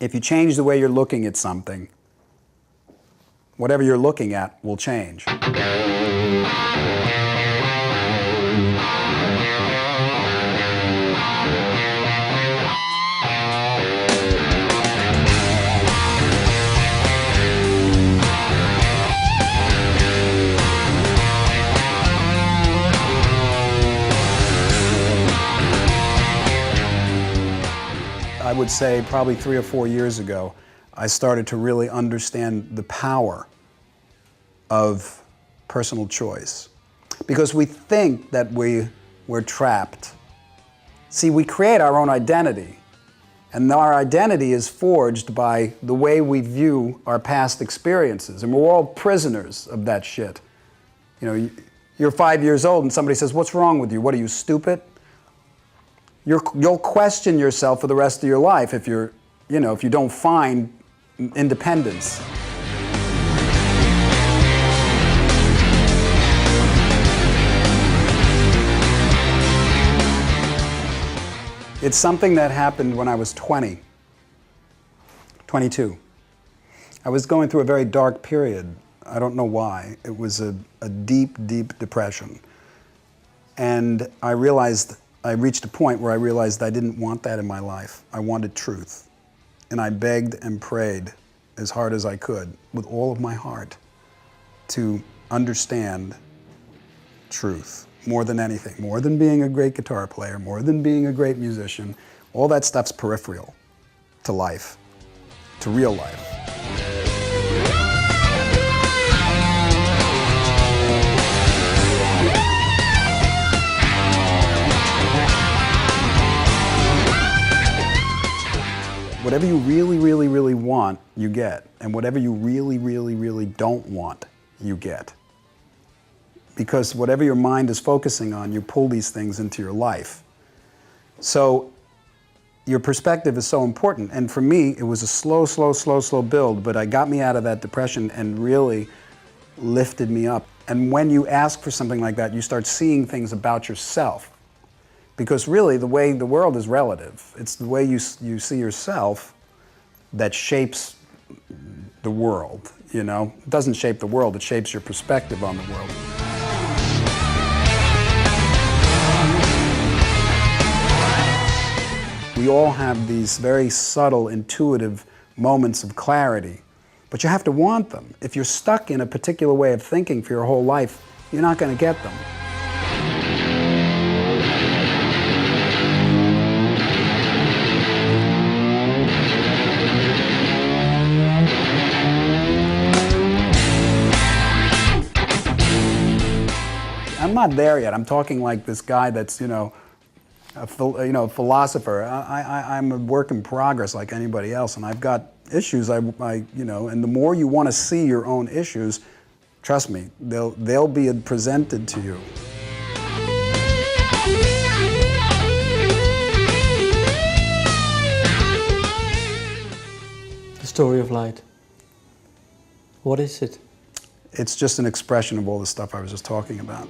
If you change the way you're looking at something, whatever you're looking at will change. I would say probably 3 or 4 years ago, I started to really understand the power of personal choice. Because we think that we're trapped. See, we create our own identity, and our identity is forged by the way we view our past experiences, and we're all prisoners of that shit. You know, you're 5 years old and somebody says, "What's wrong with you? What are you, stupid?" You'll question yourself for the rest of your life if if you don't find independence. It's something that happened when I was 22. I was going through a very dark period. I don't know why. It was a deep, deep depression. And I reached a point where I realized I didn't want that in my life. I wanted truth. And I begged and prayed as hard as I could, with all of my heart, to understand truth more than anything, more than being a great guitar player, more than being a great musician. All that stuff's peripheral to life, to real life. Whatever you really, really, really want, you get. And whatever you really, really, really don't want, you get. Because whatever your mind is focusing on, you pull these things into your life. So your perspective is so important. And for me, it was a slow, slow, slow, slow build, but it got me out of that depression and really lifted me up. And when you ask for something like that, you start seeing things about yourself. Because really, the way the world is relative. It's the way you see yourself that shapes the world, you know? It doesn't shape the world, it shapes your perspective on the world. We all have these very subtle, intuitive moments of clarity, but you have to want them. If you're stuck in a particular way of thinking for your whole life, you're not going to get them. I'm not there yet. I'm talking like this guy that's, a philosopher. I'm a work in progress like anybody else, and I've got issues. And the more you want to see your own issues, trust me, they'll be presented to you. The story of light. What is it? It's just an expression of all the stuff I was just talking about.